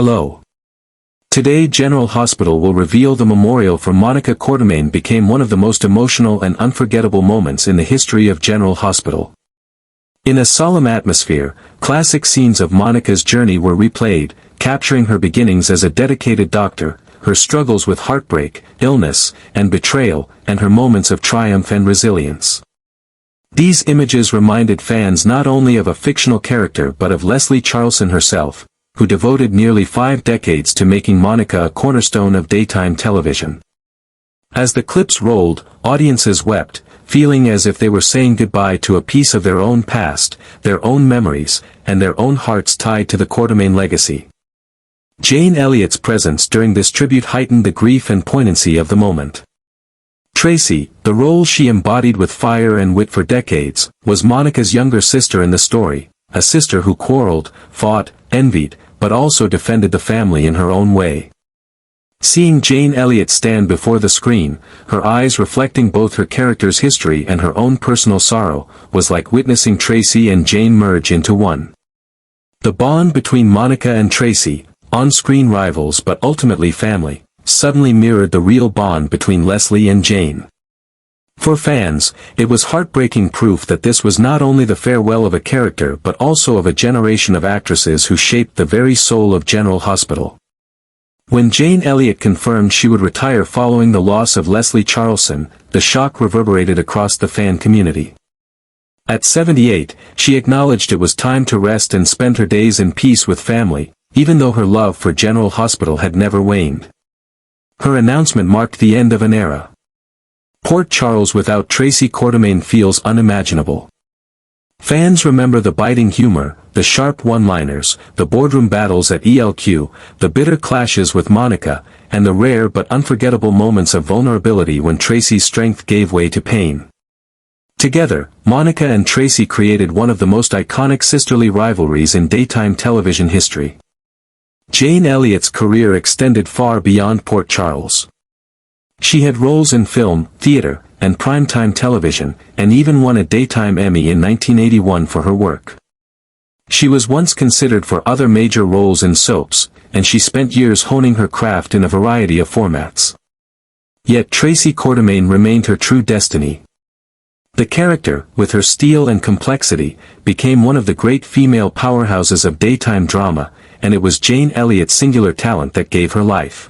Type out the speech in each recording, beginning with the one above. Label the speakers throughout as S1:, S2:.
S1: Hello. Today General Hospital will reveal the memorial for Monica Quartermaine became one of the most emotional and unforgettable moments in the history of General Hospital. In a solemn atmosphere, classic scenes of Monica's journey were replayed, capturing her beginnings as a dedicated doctor, her struggles with heartbreak, illness, and betrayal, and her moments of triumph and resilience. These images reminded fans not only of a fictional character but of Leslie Charleson herself, who devoted nearly 5 decades to making Monica a cornerstone of daytime television. As the clips rolled, audiences wept, feeling as if they were saying goodbye to a piece of their own past, their own memories, and their own hearts tied to the Quartermaine legacy. Jane Elliot's presence during this tribute heightened the grief and poignancy of the moment. Tracy, the role she embodied with fire and wit for decades, was Monica's younger sister in the story, a sister who quarreled, fought, envied, but also defended the family in her own way. Seeing Jane Elliot stand before the screen, her eyes reflecting both her character's history and her own personal sorrow, was like witnessing Tracy and Jane merge into one. The bond between Monica and Tracy, on-screen rivals but ultimately family, suddenly mirrored the real bond between Leslie and Jane. For fans, it was heartbreaking proof that this was not only the farewell of a character but also of a generation of actresses who shaped the very soul of General Hospital. When Jane Elliot confirmed she would retire following the loss of Leslie Charleson, the shock reverberated across the fan community. At 78, she acknowledged it was time to rest and spend her days in peace with family, even though her love for General Hospital had never waned. Her announcement marked the end of an era. Port Charles without Tracy Quartermaine feels unimaginable. Fans remember the biting humor, the sharp one-liners, the boardroom battles at ELQ, the bitter clashes with Monica, and the rare but unforgettable moments of vulnerability when Tracy's strength gave way to pain. Together, Monica and Tracy created one of the most iconic sisterly rivalries in daytime television history. Jane Elliot's career extended far beyond Port Charles. She had roles in film, theater, and primetime television, and even won a Daytime Emmy in 1981 for her work. She was once considered for other major roles in soaps, and she spent years honing her craft in a variety of formats. Yet Tracy Quartermaine remained her true destiny. The character, with her steel and complexity, became one of the great female powerhouses of daytime drama, and it was Jane Elliot's singular talent that gave her life.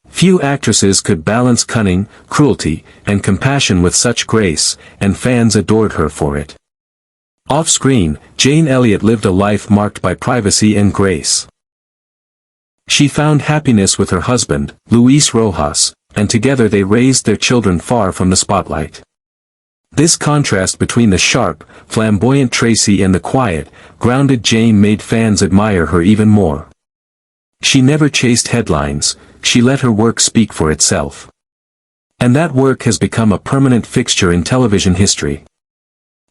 S1: Few actresses could balance cunning, cruelty, and compassion with such grace, and fans adored her for it. Off-screen, Jane Elliot lived a life marked by privacy and grace. She found happiness with her husband, Luis Rojas, and together they raised their children far from the spotlight. This contrast between the sharp, flamboyant Tracy and the quiet, grounded Jane made fans admire her even more. She never chased headlines, she let her work speak for itself. And that work has become a permanent fixture in television history.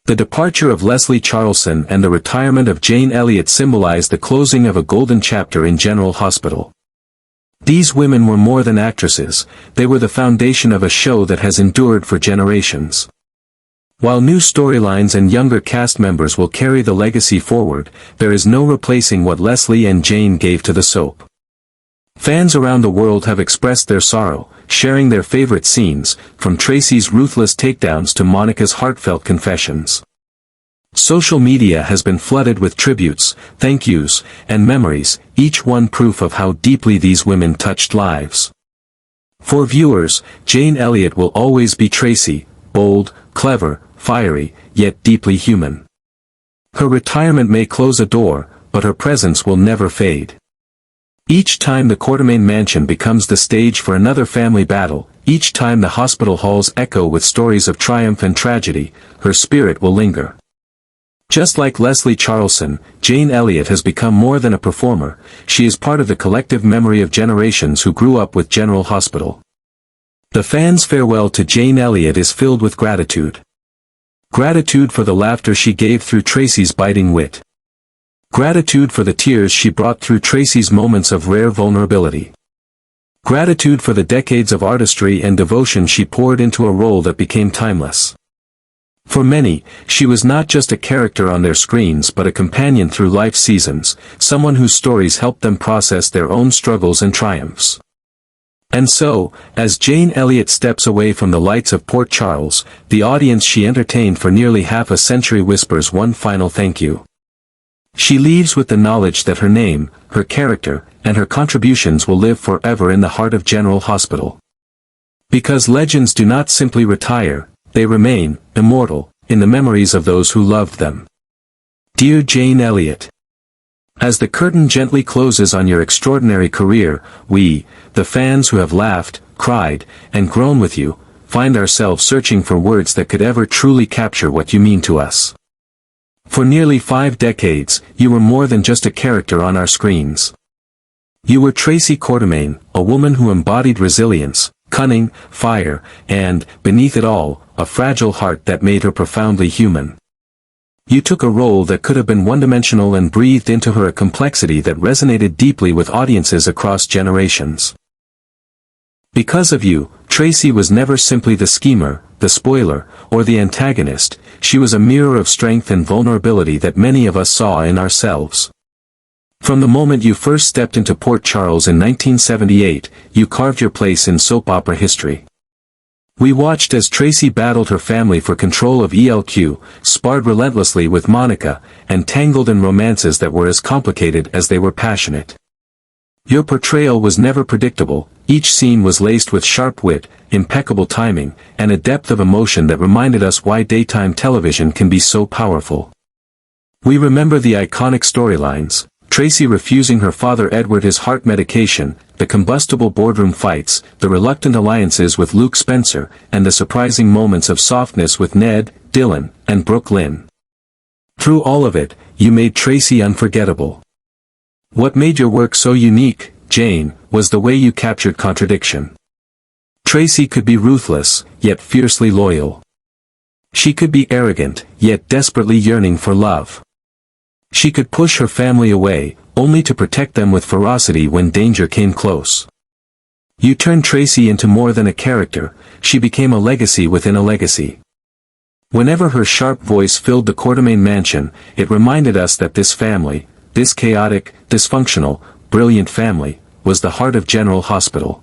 S1: The departure of Leslie Charleson and the retirement of Jane Elliot symbolized the closing of a golden chapter in General Hospital. These women were more than actresses, they were the foundation of a show that has endured for generations. While new storylines and younger cast members will carry the legacy forward, there is no replacing what Leslie and Jane gave to the soap. Fans around the world have expressed their sorrow, sharing their favorite scenes, from Tracy's ruthless takedowns to Monica's heartfelt confessions. Social media has been flooded with tributes, thank yous, and memories, each one proof of how deeply these women touched lives. For viewers, Jane Elliot will always be Tracy, bold, clever, fiery, yet deeply human. Her retirement may close a door, but her presence will never fade. Each time the Quartermaine mansion becomes the stage for another family battle, each time the hospital halls echo with stories of triumph and tragedy, her spirit will linger. Just like Leslie Charleson, Jane Elliot has become more than a performer, she is part of the collective memory of generations who grew up with General Hospital. The fans' farewell to Jane Elliot is filled with gratitude. Gratitude for the laughter she gave through Tracy's biting wit. Gratitude for the tears she brought through Tracy's moments of rare vulnerability. Gratitude for the decades of artistry and devotion she poured into a role that became timeless. For many, she was not just a character on their screens but a companion through life's seasons, someone whose stories helped them process their own struggles and triumphs. And so, as Jane Elliot steps away from the lights of Port Charles, the audience she entertained for nearly half a century whispers one final thank you. She leaves with the knowledge that her name, her character, and her contributions will live forever in the heart of General Hospital. Because legends do not simply retire, they remain, immortal, in the memories of those who loved them. Dear Jane Elliot, as the curtain gently closes on your extraordinary career, we, the fans who have laughed, cried, and grown with you, find ourselves searching for words that could ever truly capture what you mean to us. For nearly 5 decades, you were more than just a character on our screens. You were Tracy Quartermaine, a woman who embodied resilience, cunning, fire, and, beneath it all, a fragile heart that made her profoundly human. You took a role that could have been one-dimensional and breathed into her a complexity that resonated deeply with audiences across generations. Because of you, Tracy was never simply the schemer, the spoiler, or the antagonist. She was a mirror of strength and vulnerability that many of us saw in ourselves. From the moment you first stepped into Port Charles in 1978, you carved your place in soap opera history. We watched as Tracy battled her family for control of ELQ, sparred relentlessly with Monica, and tangled in romances that were as complicated as they were passionate. Your portrayal was never predictable. Each scene was laced with sharp wit, impeccable timing, and a depth of emotion that reminded us why daytime television can be so powerful. We remember the iconic storylines, Tracy refusing her father Edward his heart medication, the combustible boardroom fights, the reluctant alliances with Luke Spencer, and the surprising moments of softness with Ned, Dylan, and Brooke Lynn. Through all of it, you made Tracy unforgettable. What made your work so unique, Jane, was the way you captured contradiction. Tracy could be ruthless, yet fiercely loyal. She could be arrogant, yet desperately yearning for love. She could push her family away, only to protect them with ferocity when danger came close. You turned Tracy into more than a character, she became a legacy within a legacy. Whenever her sharp voice filled the Quartermaine mansion, it reminded us that this family, this chaotic, dysfunctional, brilliant family, was the heart of General Hospital.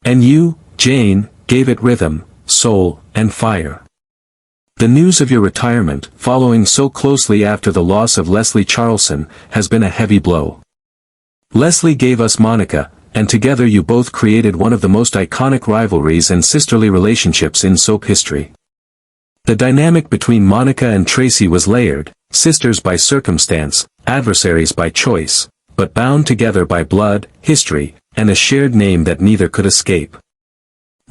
S1: And you, Jane, gave it rhythm, soul, and fire. The news of your retirement, following so closely after the loss of Leslie Charleson, has been a heavy blow. Leslie gave us Monica, and together you both created one of the most iconic rivalries and sisterly relationships in soap history. The dynamic between Monica and Tracy was layered, sisters by circumstance, adversaries by choice, but bound together by blood, history, and a shared name that neither could escape.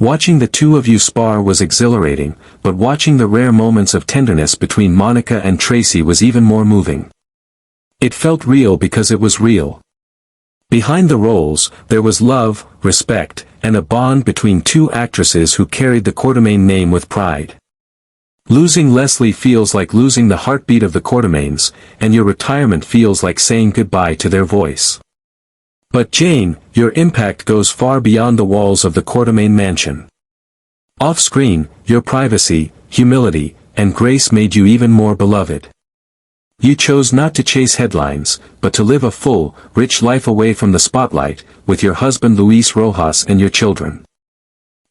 S1: Watching the two of you spar was exhilarating, but watching the rare moments of tenderness between Monica and Tracy was even more moving. It felt real because it was real. Behind the roles, there was love, respect, and a bond between two actresses who carried the Quartermaine name with pride. Losing Leslie feels like losing the heartbeat of the Quartermaines, and your retirement feels like saying goodbye to their voice. But Jane, your impact goes far beyond the walls of the Quartermaine mansion. Off-screen, your privacy, humility, and grace made you even more beloved. You chose not to chase headlines, but to live a full, rich life away from the spotlight, with your husband Luis Rojas and your children.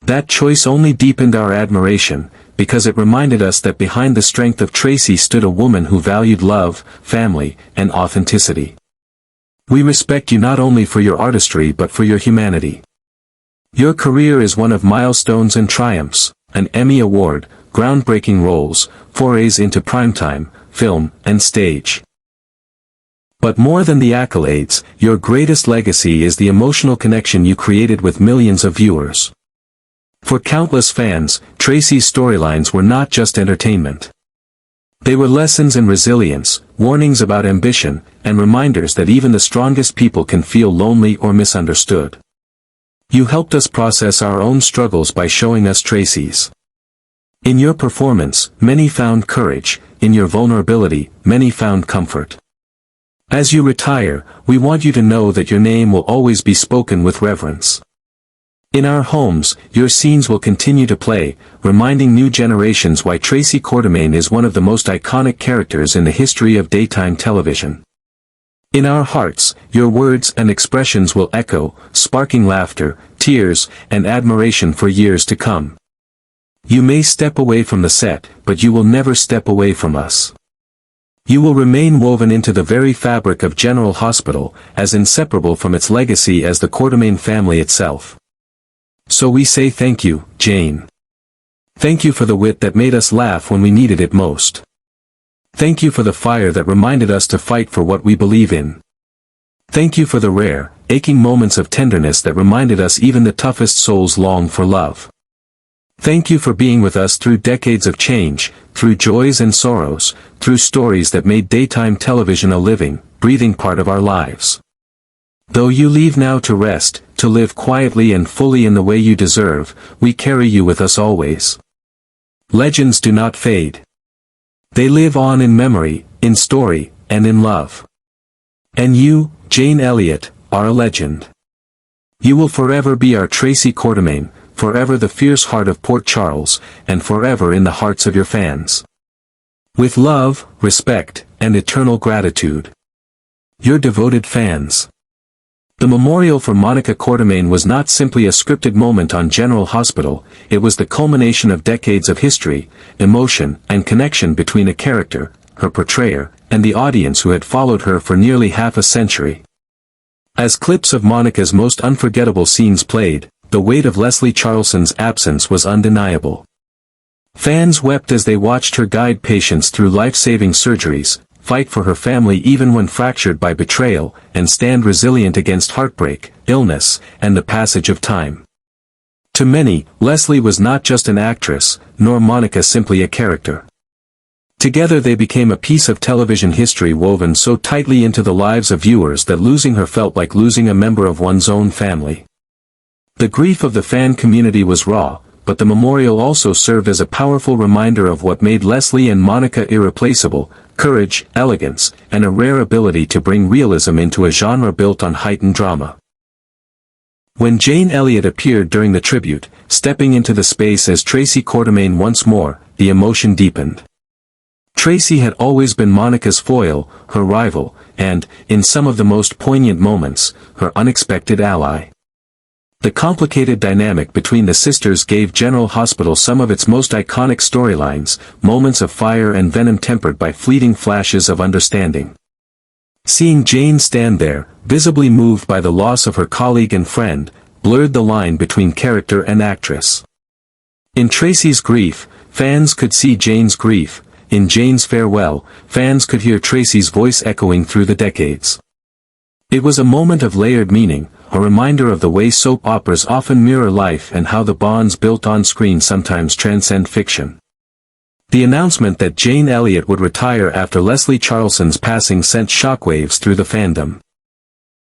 S1: That choice only deepened our admiration, because it reminded us that behind the strength of Tracy stood a woman who valued love, family, and authenticity. We respect you not only for your artistry but for your humanity. Your career is one of milestones and triumphs, an Emmy Award, groundbreaking roles, forays into primetime, film, and stage. But more than the accolades, your greatest legacy is the emotional connection you created with millions of viewers. For countless fans, Tracy's storylines were not just entertainment. They were lessons in resilience, warnings about ambition, and reminders that even the strongest people can feel lonely or misunderstood. You helped us process our own struggles by showing us Tracy's. In your performance, many found courage, in your vulnerability, many found comfort. As you retire, we want you to know that your name will always be spoken with reverence. In our homes, your scenes will continue to play, reminding new generations why Tracy Quartermaine is one of the most iconic characters in the history of daytime television. In our hearts, your words and expressions will echo, sparking laughter, tears, and admiration for years to come. You may step away from the set, but you will never step away from us. You will remain woven into the very fabric of General Hospital, as inseparable from its legacy as the Quartermaine family itself. So we say thank you, Jane. Thank you for the wit that made us laugh when we needed it most. Thank you for the fire that reminded us to fight for what we believe in. Thank you for the rare, aching moments of tenderness that reminded us even the toughest souls long for love. Thank you for being with us through decades of change, through joys and sorrows, through stories that made daytime television a living, breathing part of our lives. Though you leave now to rest, to live quietly and fully in the way you deserve, we carry you with us always. Legends do not fade. They live on in memory, in story, and in love. And you, Jane Elliot, are a legend. You will forever be our Tracy Quartermaine, forever the fierce heart of Port Charles, and forever in the hearts of your fans. With love, respect, and eternal gratitude. Your devoted fans. The memorial for Monica Quartermaine was not simply a scripted moment on General Hospital, it was the culmination of decades of history, emotion, and connection between a character, her portrayer, and the audience who had followed her for nearly half a century. As clips of Monica's most unforgettable scenes played, the weight of Leslie Charleson's absence was undeniable. Fans wept as they watched her guide patients through life-saving surgeries, fight for her family even when fractured by betrayal, and stand resilient against heartbreak, illness, and the passage of time. To many, Leslie was not just an actress, nor Monica simply a character. Together they became a piece of television history woven so tightly into the lives of viewers that losing her felt like losing a member of one's own family. The grief of the fan community was raw, but the memorial also served as a powerful reminder of what made Leslie and Monica irreplaceable: courage, elegance, and a rare ability to bring realism into a genre built on heightened drama. When Jane Elliot appeared during the tribute, stepping into the space as Tracy Quartermaine once more, the emotion deepened. Tracy had always been Monica's foil, her rival, and, in some of the most poignant moments, her unexpected ally. The complicated dynamic between the sisters gave General Hospital some of its most iconic storylines, moments of fire and venom tempered by fleeting flashes of understanding. Seeing Jane stand there, visibly moved by the loss of her colleague and friend, blurred the line between character and actress. In Tracy's grief, fans could see Jane's grief; in Jane's farewell, fans could hear Tracy's voice echoing through the decades. It was a moment of layered meaning, a reminder of the way soap operas often mirror life and how the bonds built on screen sometimes transcend fiction. The announcement that Jane Elliot would retire after Leslie Charleson's passing sent shockwaves through the fandom.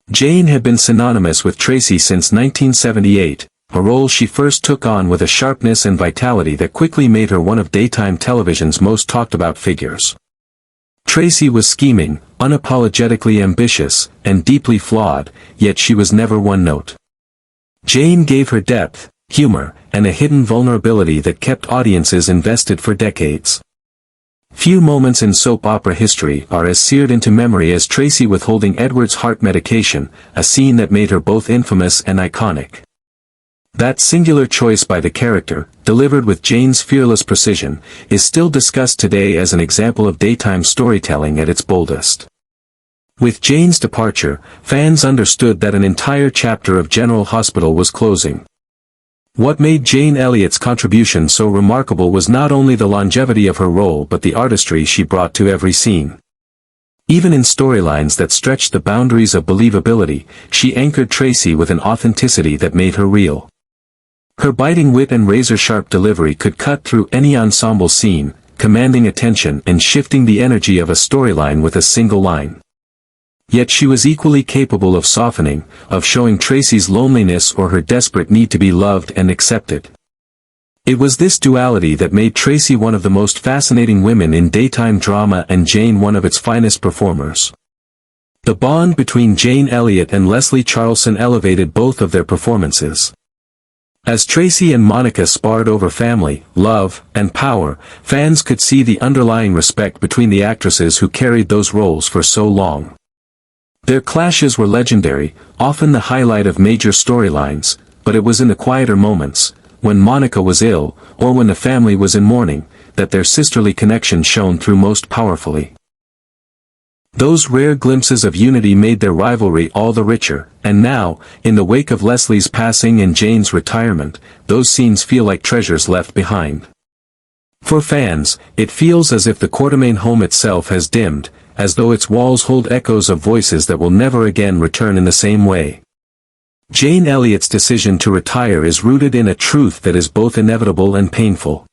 S1: Jane had been synonymous with Tracy since 1978, a role she first took on with a sharpness and vitality that quickly made her one of daytime television's most talked-about figures. Tracy was scheming, unapologetically ambitious, and deeply flawed, yet she was never one note. Jane gave her depth, humor, and a hidden vulnerability that kept audiences invested for decades. Few moments in soap opera history are as seared into memory as Tracy withholding Edward's heart medication, a scene that made her both infamous and iconic. That singular choice by the character, delivered with Jane's fearless precision, is still discussed today as an example of daytime storytelling at its boldest. With Jane's departure, fans understood that an entire chapter of General Hospital was closing. What made Jane Elliot's contribution so remarkable was not only the longevity of her role but the artistry she brought to every scene. Even in storylines that stretched the boundaries of believability, she anchored Tracy with an authenticity that made her real. Her biting wit and razor-sharp delivery could cut through any ensemble scene, commanding attention and shifting the energy of a storyline with a single line. Yet she was equally capable of softening, of showing Tracy's loneliness or her desperate need to be loved and accepted. It was this duality that made Tracy one of the most fascinating women in daytime drama and Jane one of its finest performers. The bond between Jane Elliot and Leslie Charleson elevated both of their performances. As Tracy and Monica sparred over family, love, and power, fans could see the underlying respect between the actresses who carried those roles for so long. Their clashes were legendary, often the highlight of major storylines, but it was in the quieter moments, when Monica was ill, or when the family was in mourning, that their sisterly connection shone through most powerfully. Those rare glimpses of unity made their rivalry all the richer, and now, in the wake of Leslie's passing and Jane's retirement, those scenes feel like treasures left behind. For fans, it feels as if the Quartermaine home itself has dimmed, as though its walls hold echoes of voices that will never again return in the same way. Jane Elliot's decision to retire is rooted in a truth that is both inevitable and painful.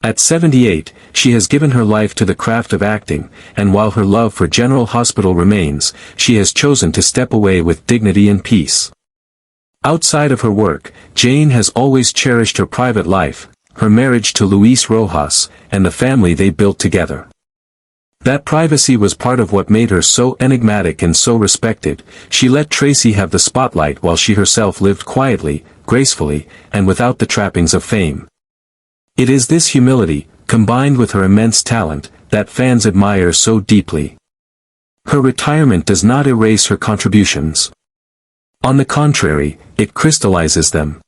S1: At 78, she has given her life to the craft of acting, and while her love for General Hospital remains, she has chosen to step away with dignity and peace. Outside of her work, Jane has always cherished her private life, her marriage to Luis Rojas, and the family they built together. That privacy was part of what made her so enigmatic and so respected. She let Tracy have the spotlight while she herself lived quietly, gracefully, and without the trappings of fame. It is this humility, combined with her immense talent, that fans admire so deeply. Her retirement does not erase her contributions. On the contrary, it crystallizes them.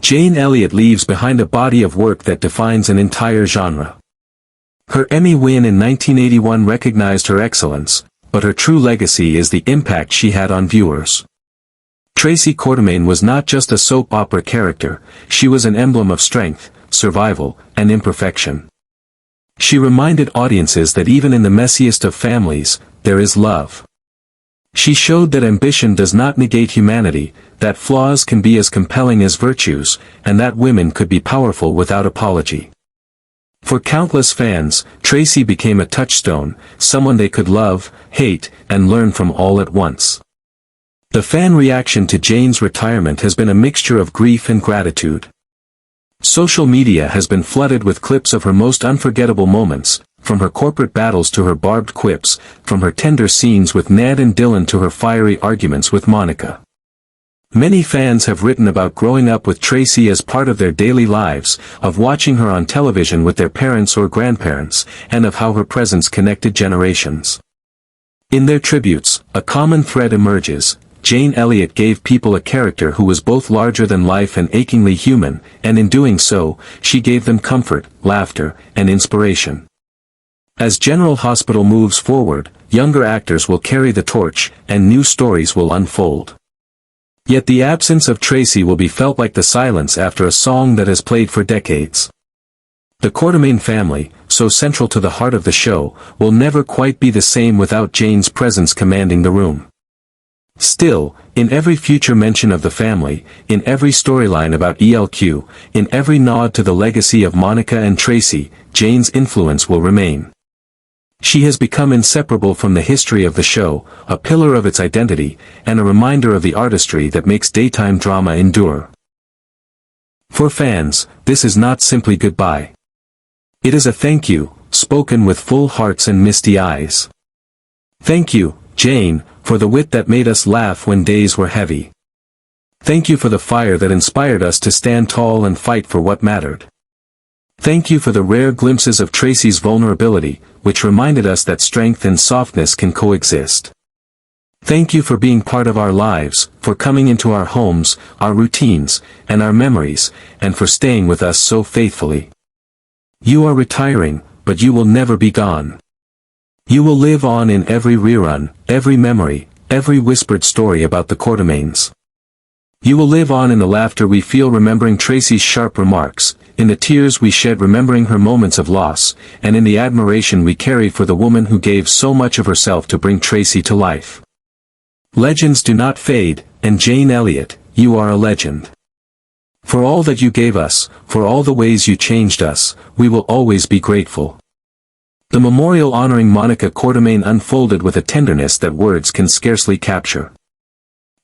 S1: Jane Elliot leaves behind a body of work that defines an entire genre. Her Emmy win in 1981 recognized her excellence, but her true legacy is the impact she had on viewers. Tracy Quartermaine was not just a soap opera character, she was an emblem of strength, survival, and imperfection. She reminded audiences that even in the messiest of families, there is love. She showed that ambition does not negate humanity, that flaws can be as compelling as virtues, and that women could be powerful without apology. For countless fans, Tracy became a touchstone, someone they could love, hate, and learn from all at once. The fan reaction to Jane's retirement has been a mixture of grief and gratitude. Social media has been flooded with clips of her most unforgettable moments, from her corporate battles to her barbed quips, from her tender scenes with Ned and Dylan to her fiery arguments with Monica. Many fans have written about growing up with Tracy as part of their daily lives, of watching her on television with their parents or grandparents, and of how her presence connected generations. In their tributes, a common thread emerges. Jane Elliot gave people a character who was both larger than life and achingly human, and in doing so, she gave them comfort, laughter, and inspiration. As General Hospital moves forward, younger actors will carry the torch, and new stories will unfold. Yet the absence of Tracy will be felt like the silence after a song that has played for decades. The Quartermaine family, so central to the heart of the show, will never quite be the same without Jane's presence commanding the room. Still, in every future mention of the family, in every storyline about ELQ, in every nod to the legacy of Monica and Tracy, Jane's influence will remain. She has become inseparable from the history of the show, a pillar of its identity, and a reminder of the artistry that makes daytime drama endure. For fans, this is not simply goodbye. It is a thank you, spoken with full hearts and misty eyes. Thank you, Jane, for the wit that made us laugh when days were heavy. Thank you for the fire that inspired us to stand tall and fight for what mattered. Thank you for the rare glimpses of Tracy's vulnerability, which reminded us that strength and softness can coexist. Thank you for being part of our lives, for coming into our homes, our routines, and our memories, and for staying with us so faithfully. You are retiring, but you will never be gone. You will live on in every rerun, every memory, every whispered story about the Quartermaines. You will live on in the laughter we feel remembering Tracy's sharp remarks, in the tears we shed remembering her moments of loss, and in the admiration we carry for the woman who gave so much of herself to bring Tracy to life. Legends do not fade, and Jane Elliot, you are a legend. For all that you gave us, for all the ways you changed us, we will always be grateful. The memorial honoring Monica Quartermaine unfolded with a tenderness that words can scarcely capture.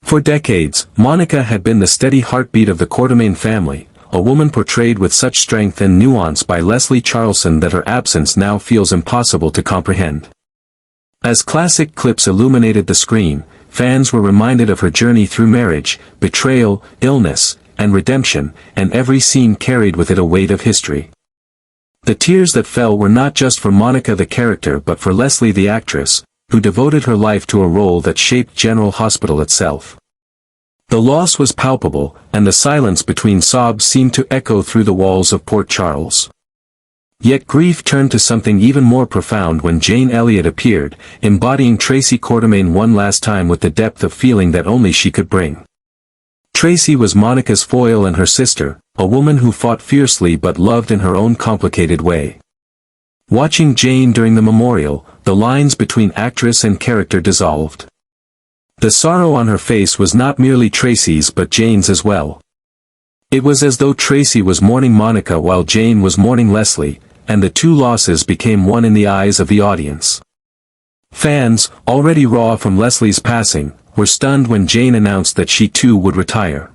S1: For decades, Monica had been the steady heartbeat of the Quartermaine family, a woman portrayed with such strength and nuance by Leslie Charleson that her absence now feels impossible to comprehend. As classic clips illuminated the screen, fans were reminded of her journey through marriage, betrayal, illness, and redemption, and every scene carried with it a weight of history. The tears that fell were not just for Monica the character but for Leslie the actress, who devoted her life to a role that shaped General Hospital itself. The loss was palpable, and the silence between sobs seemed to echo through the walls of Port Charles. Yet grief turned to something even more profound when Jane Elliot appeared, embodying Tracy Quartermaine one last time with the depth of feeling that only she could bring. Tracy was Monica's foil and her sister, a woman who fought fiercely but loved in her own complicated way. Watching Jane during the memorial, the lines between actress and character dissolved. The sorrow on her face was not merely Tracy's but Jane's as well. It was as though Tracy was mourning Monica while Jane was mourning Leslie, and the two losses became one in the eyes of the audience. Fans, already raw from Leslie's passing, were stunned when Jane announced that she too would retire.